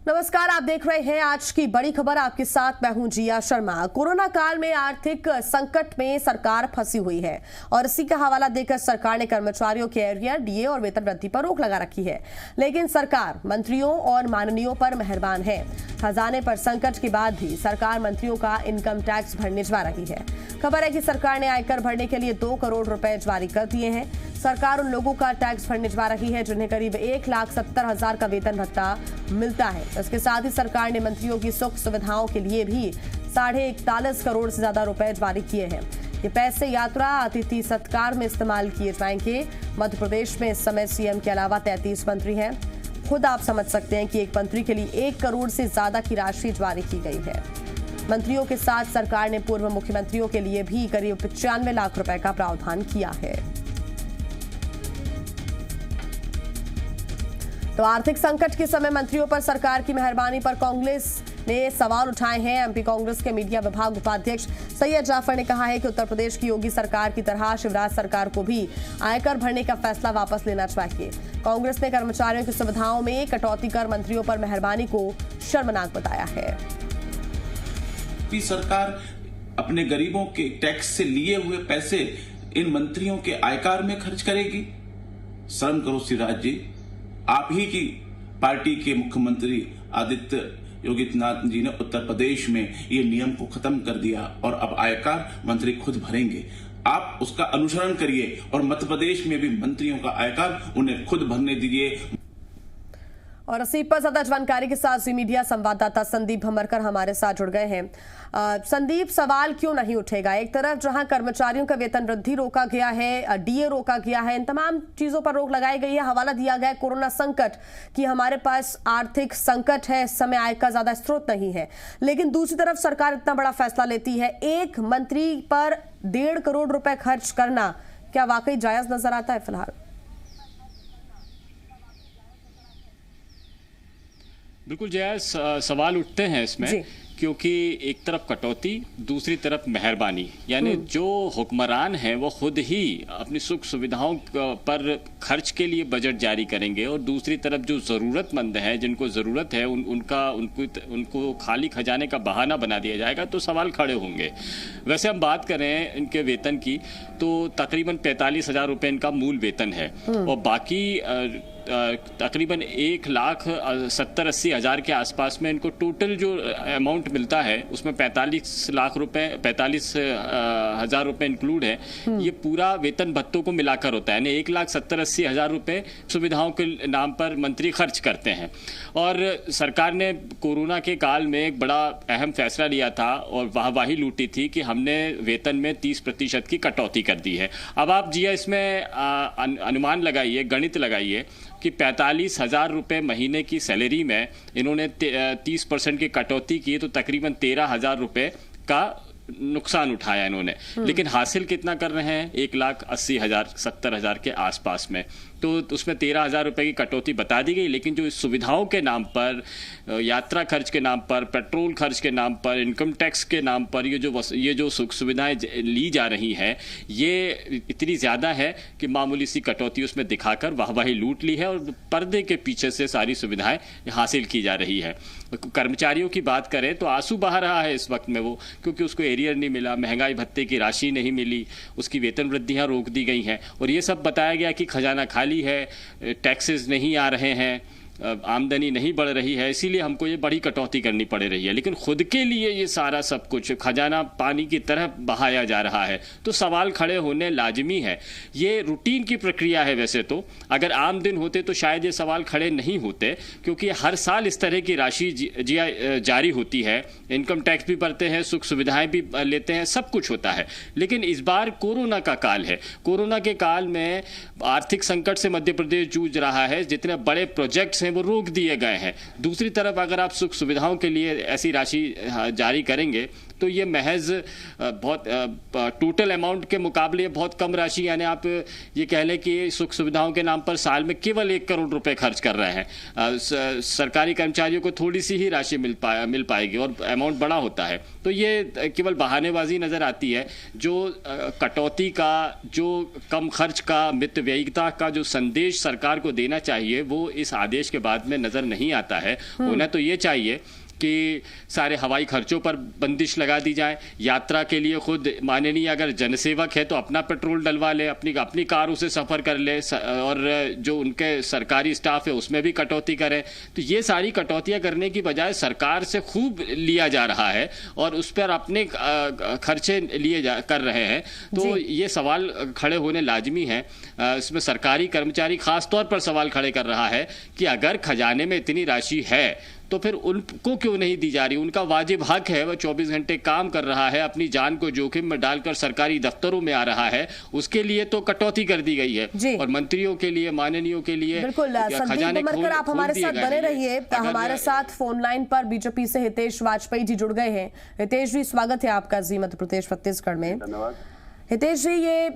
नमस्कार, आप देख रहे हैं आज की बड़ी खबर। आपके साथ मैं हूं जिया शर्मा। कोरोना काल में आर्थिक संकट में सरकार फंसी हुई है और इसी का हवाला देकर सरकार ने कर्मचारियों के एरियर, डीए और वेतन वृद्धि पर रोक लगा रखी है। लेकिन सरकार मंत्रियों और माननीयों पर मेहरबान है। खजाने पर संकट के बाद भी सरकार मंत्रियों का इनकम टैक्स भरने जा रही है। खबर है कि सरकार ने आयकर भरने के लिए 2 करोड़ रुपए जारी कर दिए हैं। सरकार उन लोगों का टैक्स भरने जा रही है जिन्हें करीब 1,70,000 का वेतन भत्ता मिलता है। इसके साथ ही सरकार ने मंत्रियों की सुख सुविधाओं के लिए भी 41.5 करोड़ से ज्यादा रुपए जारी किए हैं। ये पैसे यात्रा, अतिथि सत्कार में इस्तेमाल किए जाएंगे। मध्य प्रदेश में इस समय सीएम के अलावा 33 मंत्री हैं। खुद आप समझ सकते हैं कि एक मंत्री के लिए 1 करोड़ से ज्यादा की राशि जारी की गई है। मंत्रियों के साथ सरकार ने पूर्व मुख्यमंत्रियों के लिए भी करीब 95 लाख रुपए का प्रावधान किया है। तो आर्थिक संकट के समय मंत्रियों पर सरकार की मेहरबानी पर कांग्रेस ने सवाल उठाए हैं। एमपी कांग्रेस के मीडिया विभाग उपाध्यक्ष सैयद जाफर ने कहा है कि उत्तर प्रदेश की योगी सरकार की तरह शिवराज सरकार को भी आयकर भरने का फैसला वापस लेना चाहिए। कांग्रेस ने कर्मचारियों की सुविधाओं में कटौती कर मंत्रियों पर मेहरबानी को शर्मनाक बताया है। सरकार अपने गरीबों के टैक्स से लिए हुए पैसे इन मंत्रियों के आयकर में खर्च करेगी। शर्म करो शिवराज जी। आप ही की पार्टी के मुख्यमंत्री आदित्य योगीनाथ जी ने उत्तर प्रदेश में ये नियम को खत्म कर दिया और अब आयकर मंत्री खुद भरेंगे। आप उसका अनुसरण करिए और मध्य प्रदेश में भी मंत्रियों का आयकर उन्हें खुद भरने दीजिए। और इसी पर ज्यादा जानकारी के साथ जी मीडिया संवाददाता संदीप भमरकर हमारे साथ जुड़ गए हैं। संदीप, सवाल क्यों नहीं उठेगा? एक तरफ जहां कर्मचारियों का वेतन वृद्धि रोका गया है, डीए रोका गया है, इन तमाम चीजों पर रोक लगाई गई है, हवाला दिया गया है कोरोना संकट कि हमारे पास आर्थिक संकट है, इस समय आय का ज्यादा स्रोत नहीं है। लेकिन दूसरी तरफ सरकार इतना बड़ा फैसला लेती है, एक मंत्री पर 1.5 करोड़ रुपए खर्च करना क्या वाकई जायज नजर आता है फिलहाल? बिल्कुल जायज सवाल उठते हैं इसमें, क्योंकि एक तरफ कटौती, दूसरी तरफ मेहरबानी। यानी जो हुक्मरान हैं वो खुद ही अपनी सुख सुविधाओं पर खर्च के लिए बजट जारी करेंगे और दूसरी तरफ जो ज़रूरतमंद हैं, जिनको ज़रूरत है, उनको खाली खजाने का बहाना बना दिया जाएगा तो सवाल खड़े होंगे। वैसे हम बात करें इनके वेतन की तो तकरीबन 45,000 रुपये इनका मूल वेतन है और बाकी तकरीबन 1,70,80,000 के आसपास में इनको टोटल जो अमाउंट मिलता है उसमें 45,000 रुपये इंक्लूड है। ये पूरा वेतन भत्तों को मिलाकर होता है, यानी 1,70,80,000 रुपये सुविधाओं के नाम पर मंत्री खर्च करते हैं। और सरकार ने कोरोना के काल में एक बड़ा अहम फैसला लिया था और वाहवाही लूटी थी कि हमने वेतन में 30% की कटौती कर दी है। अब आप जिया इसमें अनुमान लगाइए, गणित लगाइए कि 45,000 रुपये महीने की सैलरी में इन्होंने 30% की कटौती की तो तकरीबन 13,000 रुपये का नुकसान उठाया इन्होंने। लेकिन हासिल कितना कर रहे हैं? 1,80,000 70,000 के आसपास में। तो उसमें 13,000 रुपये की कटौती बता दी गई। लेकिन जो इस सुविधाओं के नाम पर, यात्रा खर्च के नाम पर, पेट्रोल खर्च के नाम पर, इनकम टैक्स के नाम पर ये जो सुख सुविधाएं ली जा रही हैं, ये इतनी ज़्यादा है कि मामूली सी कटौती उसमें दिखाकर वाहवाही लूट ली है और पर्दे के पीछे से सारी सुविधाएं हासिल की जा रही है। कर्मचारियों की बात करें तो आंसू बहा रहा है इस वक्त में वो, क्योंकि उसको एरियर नहीं मिला, महंगाई भत्ते की राशि नहीं मिली, उसकी वेतन वृद्धियाँ रोक दी गई हैं और ये सब बताया गया कि खजाना खाली है, टैक्सेस नहीं आ रहे हैं, आमदनी नहीं बढ़ रही है, इसीलिए हमको ये बड़ी कटौती करनी पड़ रही है। लेकिन खुद के लिए ये सारा सब कुछ खजाना पानी की तरह बहाया जा रहा है तो सवाल खड़े होने लाजमी है। ये रूटीन की प्रक्रिया है। वैसे तो अगर आम दिन होते तो शायद ये सवाल खड़े नहीं होते, क्योंकि हर साल इस तरह की राशि जारी होती है, इनकम टैक्स भी भरते हैं, सुख सुविधाएं भी लेते हैं, सब कुछ होता है। लेकिन इस बार कोरोना का काल है। कोरोना के काल में आर्थिक संकट से मध्य प्रदेश जूझ रहा है, जितने बड़े प्रोजेक्ट्स वो रोक दिए गए हैं। दूसरी तरफ अगर आप सुख सुविधाओं के लिए ऐसी राशि जारी करेंगे तो ये महज बहुत टोटल अमाउंट के मुकाबले बहुत कम राशि, यानी आप ये कह लें कि सुख सुविधाओं के नाम पर साल में केवल 1 करोड़ रुपए खर्च कर रहे हैं। सरकारी कर्मचारियों को थोड़ी सी ही राशि मिल पाएगी और अमाउंट बड़ा होता है। तो ये केवल बहानेबाजी नजर आती है। जो कटौती का, जो कम खर्च का, मितव्ययिता का जो संदेश सरकार को देना चाहिए वो इस आदेश के बाद में नजर नहीं आता है। होना तो ये चाहिए कि सारे हवाई खर्चों पर बंदिश लगा दी जाए। यात्रा के लिए खुद माननीय अगर जनसेवक है तो अपना पेट्रोल डलवा ले, अपनी कारों से सफ़र कर ले, और जो उनके सरकारी स्टाफ है उसमें भी कटौती करें। तो ये सारी कटौतियां करने की बजाय सरकार से खूब लिया जा रहा है और उस पर अपने खर्चे कर रहे हैं। तो ये सवाल खड़े होने लाजमी है। इसमें सरकारी कर्मचारी खास तौर पर सवाल खड़े कर रहा है कि अगर खजाने में इतनी राशि है तो फिर उनको क्यों नहीं दी जा रही। उनका वाजिब हक है, वह 24 घंटे काम कर रहा है, अपनी जान को जोखिम में डालकर सरकारी दफ्तरों में आ रहा है, उसके लिए तो कटौती कर दी गई है। और मंत्रियों के लिए, माननीयों के लिए बिल्कुल। संदीप भमरकर, आप हमारे साथ बने रहिए। हमारे साथ फोन लाइन पर बीजेपी से हितेश वाजपेयी जी जुड़ गए हैं। हितेश जी, स्वागत है आपका जी मध्य प्रदेश छत्तीसगढ़ में। धन्यवाद। हितेश जी, ये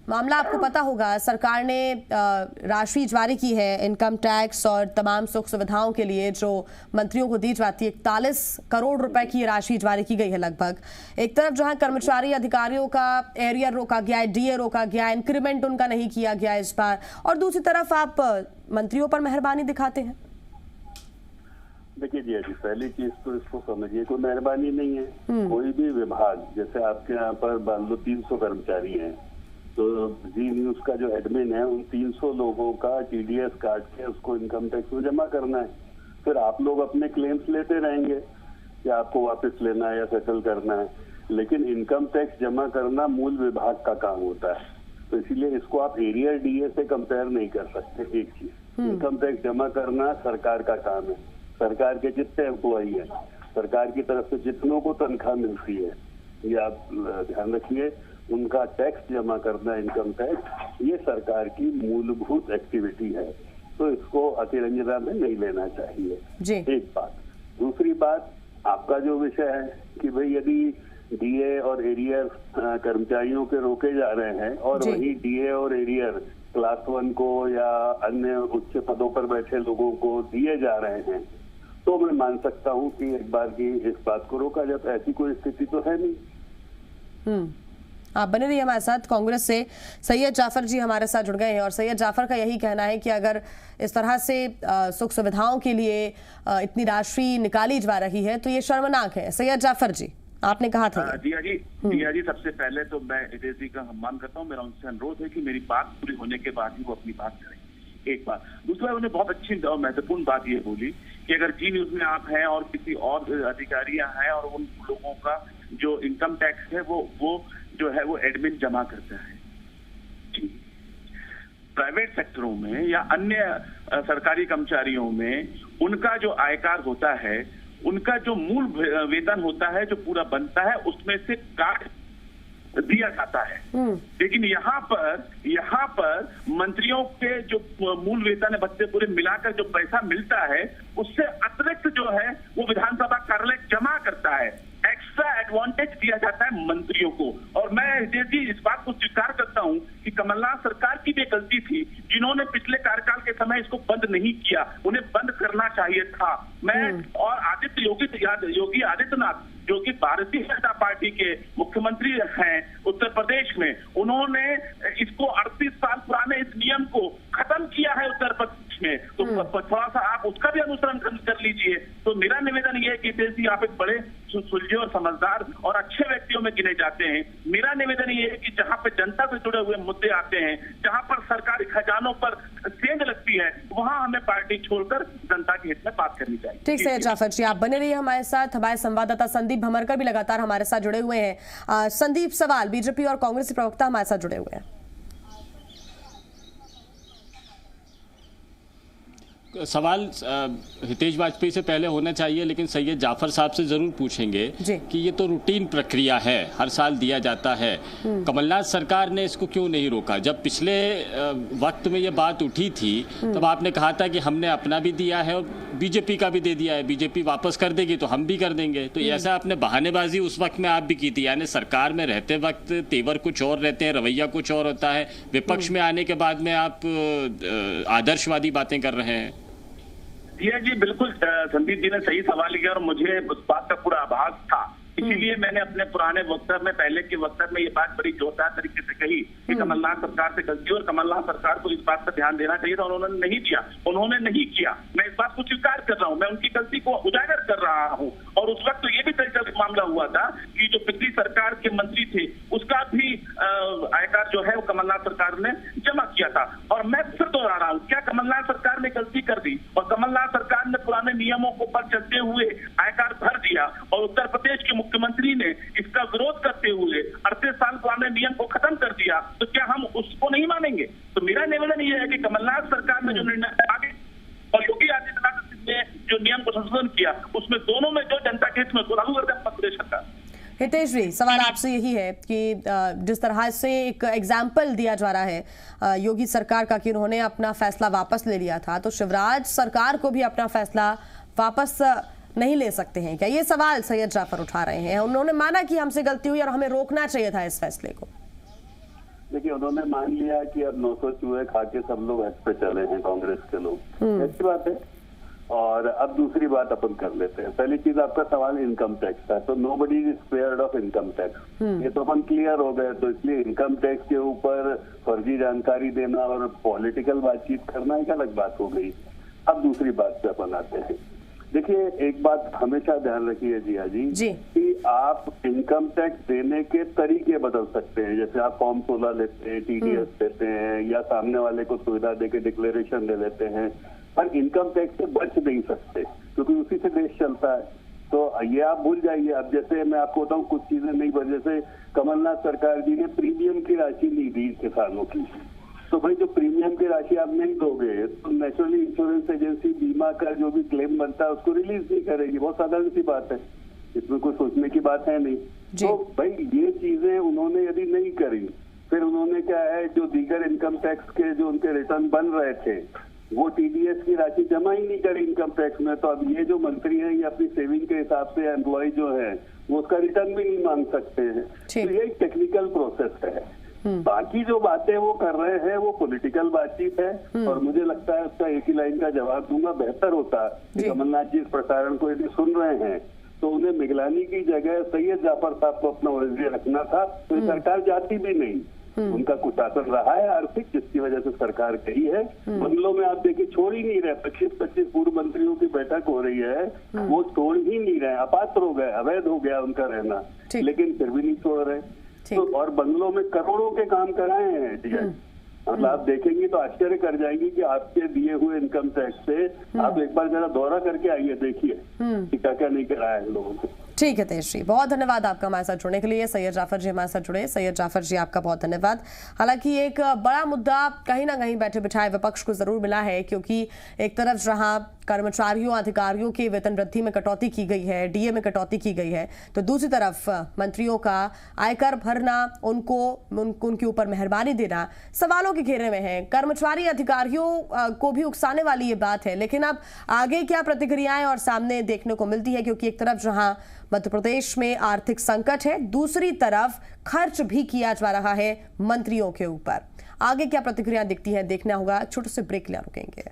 मामला आपको पता होगा, सरकार ने राशि जारी की है इनकम टैक्स और तमाम सुख सुविधाओं के लिए जो मंत्रियों को दी जाती है। 41 करोड़ रुपए की राशि जारी की गई है लगभग। एक तरफ जो है कर्मचारी अधिकारियों का एरियर रोका गया है, डीए रोका गया है, इंक्रीमेंट उनका नहीं किया गया इस बार, और दूसरी तरफ आप मंत्रियों पर मेहरबानी दिखाते हैं। देखिए जी, पहली चीज तो इसको समझिए, कोई मेहरबानी नहीं है। कोई भी विभाग, जैसे आपके यहाँ पर मान लो 300 कर्मचारी हैं, तो जी न्यूज का जो एडमिन है उन 300 लोगों का टीडीएस काट के उसको इनकम टैक्स में जमा करना है। फिर आप लोग अपने क्लेम्स लेते रहेंगे कि आपको वापस लेना है या सेटल करना है, लेकिन इनकम टैक्स जमा करना मूल विभाग का काम होता है। तो इसीलिए इसको आप एरिया डीए से कंपेयर नहीं कर सकते। एक चीज, इनकम टैक्स जमा करना सरकार का काम है। सरकार के जितने एम्प्लॉई हैं, सरकार की तरफ से जितनों को तनख्वाह मिलती है, ये आप ध्यान रखिए, उनका टैक्स जमा करना, इनकम टैक्स, ये सरकार की मूलभूत एक्टिविटी है। तो इसको अतिरंजना में नहीं लेना चाहिए। एक बात। दूसरी बात, आपका जो विषय है कि भाई यदि डीए और एरियर कर्मचारियों के रोके जा रहे हैं और वही डीए और एरियर क्लास 1 को या अन्य उच्च पदों पर बैठे लोगों को दिए जा रहे हैं, तो मैं मान सकता हूं कि एक बार की इस बात को रोका जाए। तो ऐसी कोई स्थिति तो है नहीं। आप बने रहिए हमारे साथ। कांग्रेस से सैयद जाफर जी हमारे साथ जुड़ गए हैं और सैयद जाफर का यही कहना है कि अगर इस तरह से सुख सुविधाओं के लिए इतनी राशि निकाली जा रही है तो ये शर्मनाक है। सैयद जाफर जी, आपने कहा था। जिया जी, सबसे पहले तो मैं हितेश जी का सम्मान करता हूँ। मेरा उनसे अनुरोध है कि मेरी बात पूरी होने के बाद ही वो अपनी बात करें। एक बात। दूसरा, उन्होंने बहुत अच्छी और महत्वपूर्ण बात ये बोली कि अगर जी न्यूज में आप हैं और किसी और अधिकारियां हैं और उन लोगों का जो इनकम टैक्स है वो जो है वो एडमिन जमा करता है। प्राइवेट सेक्टरों में या अन्य सरकारी कर्मचारियों में उनका जो आयकर होता है, उनका जो मूल वेतन होता है, जो पूरा बनता है, उसमें से काट दिया जाता है। लेकिन यहाँ पर मंत्रियों के जो मूल वेतन है, बच्चे पूरे मिलाकर जो पैसा मिलता है, उससे अतिरिक्त जो है वो विधानसभा कार्यालय जमा करता है। एक्स्ट्रा एडवांटेज दिया जाता है मंत्रियों को। और मैं हितेश जी इस बात को स्वीकार करता हूं कि कमलनाथ सरकार की भी गलती थी, जिन्होंने पिछले कार्यकाल के समय इसको बंद नहीं किया। उन्हें बंद करना चाहिए था। मैं और योगी आदित्यनाथ, जो कि भारतीय जनता पार्टी के मुख्यमंत्री हैं उत्तर प्रदेश में, उन्होंने इसको 38 साल पुराने इस नियम को खत्म किया है उत्तर प्रदेश में। तो थोड़ा सा आप उसका भी अनुसरण कर लीजिए। तो मेरा निवेदन ये है कि हितेश जी, आप एक बड़े सुलझे और समझदार और अच्छे व्यक्तियों में गिने जाते हैं। मेरा निवेदन ये है कि जहां पे जनता से जुड़े हुए मुद्दे आते हैं, जहां पर सरकारी खजानों पर सेंध लगती है, वहां हमें पार्टी छोड़कर जनता के हित में बात करनी चाहिए। ठीक है जाफर जी, आप बने रहिए हमारे साथ। हमारे संवाददाता संदीप भमरकर भी लगातार हमारे साथ जुड़े हुए हैं। संदीप, सवाल, बीजेपी और कांग्रेस के प्रवक्ता हमारे साथ जुड़े हुए हैं। सवाल हितेश वाजपेयी से पहले होना चाहिए, लेकिन सैयद जाफर साहब से ज़रूर पूछेंगे कि ये तो रूटीन प्रक्रिया है, हर साल दिया जाता है। कमलनाथ सरकार ने इसको क्यों नहीं रोका? जब पिछले वक्त में ये बात उठी थी तब आपने कहा था कि हमने अपना भी दिया है और बीजेपी का भी दे दिया है, बीजेपी वापस कर देगी तो हम भी कर देंगे। तो ऐसा आपने बहानेबाजी उस वक्त में आप भी की थी, यानी सरकार में रहते वक्त तेवर कुछ और रहते हैं, रवैया कुछ और होता है, विपक्ष में आने के बाद में आप आदर्शवादी बातें कर रहे हैं। जी बिल्कुल, संदीप जी ने सही सवाल किया और मुझे उस बात का पूरा आभास था। इसीलिए मैंने अपने पुराने वक्तव्य में, पहले के वक्तव्य में ये बात बड़ी जोरदार तरीके से कही कि कमलनाथ सरकार से गलती और कमलनाथ सरकार को इस बात पर ध्यान देना चाहिए था, उन्होंने नहीं दिया, उन्होंने नहीं किया। मैं इस बात को स्वीकार कर रहा हूँ, मैं उनकी गलती को उजागर कर रहा हूँ। और उस वक्त तो ये भी तय मामला हुआ था कि जो पिछली सरकार के मंत्री थे उसका भी आयकर जो है वो कमलनाथ सरकार ने जमा किया था। और मैं फिर दोहरा रहा हूँ, क्या कमलनाथ सरकार ने गलती कर दी और कमलनाथ सरकार ने पुराने नियमों को पर चलते हुए आयकर भर दिया और उत्तर प्रदेश के मुख्यमंत्री ने इसका विरोध करते हुए 38 साल पुराने नियम को खत्म कर दिया, तो क्या हम उसको नहीं मानेंगे? तो मेरा निवेदन यह है कि कमलनाथ सरकार ने जो निर्णय आगे और योगी आदित्यनाथ ने जो नियम को संशोधन किया उसमें दोनों में जो जनता के हित में लागू कर दे प्रदेश सरकार। हितेश जी, सवाल आपसे यही है कि जिस तरह से एक एग्जाम्पल दिया जा रहा है योगी सरकार का कि उन्होंने अपना फैसला वापस ले लिया था, तो शिवराज सरकार को भी अपना फैसला वापस नहीं ले सकते हैं क्या? ये सवाल सैयद जाफर उठा रहे हैं। उन्होंने माना कि हमसे गलती हुई और हमें रोकना चाहिए था इस फैसले को। देखिए, उन्होंने मान लिया कि अब 900 चूहे खा के सब लोग हज पे चले हैं, कांग्रेस के लोग, ऐसी बात है। और अब दूसरी बात अपन कर लेते हैं। पहली चीज, आपका सवाल इनकम टैक्स का, तो nobody is spared of income tax, ये तो अपन क्लियर हो गए। तो इसलिए इनकम टैक्स के ऊपर फर्जी जानकारी देना और पॉलिटिकल बातचीत करना एक अलग बात हो गई। अब दूसरी बात पे अपन आते हैं। देखिए, एक बात हमेशा ध्यान रखिए जिया जी कि आप इनकम टैक्स देने के तरीके बदल सकते हैं। जैसे आप फॉर्म 16 लेते हैं, टीडीएस देते हैं, या सामने वाले को सुविधा देके डिक्लेरेशन दे लेते हैं, पर इनकम टैक्स से बच नहीं सकते क्योंकि उसी से देश चलता है। तो ये आप भूल जाइए। अब जैसे मैं आपको बताऊं, कुछ चीजें नहीं बच, जैसे कमलनाथ सरकार जी ने प्रीमियम की राशि नहीं दी किसानों की, तो भाई जो प्रीमियम की राशि आप नहीं दोगे तो नेशनल इंश्योरेंस एजेंसी बीमा का जो भी क्लेम बनता है उसको रिलीज नहीं करेगी। बहुत साधारण सी बात है, इसमें कोई सोचने की बात है नहीं। तो भाई ये चीजें उन्होंने यदि नहीं करी, फिर उन्होंने क्या है, जो दीगर इनकम टैक्स के जो उनके रिटर्न बन रहे थे वो टीडीएस की राशि जमा ही नहीं करी इनकम टैक्स में। तो अब ये जो मंत्री हैं ये अपनी सेविंग के हिसाब से एम्प्लॉय जो है वो उसका रिटर्न भी नहीं मांग सकते हैं। तो ये एक टेक्निकल प्रोसेस है। बाकी जो बातें वो कर रहे हैं वो पॉलिटिकल बातचीत है और मुझे लगता है उसका एक ही लाइन का जवाब दूंगा। बेहतर होता कि कमलनाथ जी इस प्रसारण को यदि सुन रहे हैं तो उन्हें मिगलानी की जगह सैयद जाफर साहब को अपना ओरिजिन रखना था, तो सरकार जाती भी नहीं। उनका कुशासन रहा है आर्थिक, जिसकी वजह से सरकार गई है। बंगलों में आप देखिए छोड़ ही नहीं रहे, 25-25 पूर्व मंत्रियों की बैठक हो रही है, वो छोड़ ही नहीं रहे, अपात्र हो गए, अवैध हो गया उनका रहना, लेकिन फिर भी नहीं छोड़ रहे। तो और बंगलों में करोड़ों के काम कराए हैं। मतलब आप देखेंगे तो आश्चर्य कर जाएंगी कि आपके दिए हुए इनकम टैक्स से आप एक बार जरा दौरा करके आइए, देखिए कि क्या क्या नहीं कराया है लोगों को। ठीक है तेज जी, बहुत धन्यवाद आपका हमारे साथ जुड़ने के लिए। सैयद जाफर जी हमारे साथ जुड़े। सैयद जाफर जी आपका बहुत धन्यवाद। हालांकि एक बड़ा मुद्दा कहीं ना कहीं बैठे बिठाए विपक्ष को जरूर मिला है, क्योंकि एक तरफ जहां कर्मचारियों अधिकारियों की वेतन वृद्धि में कटौती की गई है, डीए में कटौती की गई है, तो दूसरी तरफ मंत्रियों का आयकर भरना, उनके ऊपर मेहरबानी देना सवालों के घेरे में है। कर्मचारी अधिकारियों को भी उकसाने वाली ये बात है। लेकिन अब आगे क्या प्रतिक्रियाएं और सामने देखने को मिलती है, क्योंकि एक तरफ जहां मध्य प्रदेश में आर्थिक संकट है, दूसरी तरफ खर्च भी किया जा रहा है मंत्रियों के ऊपर। आगे क्या प्रतिक्रिया दिखती है देखना होगा। छोटे से ब्रेक ले रुकेंगे।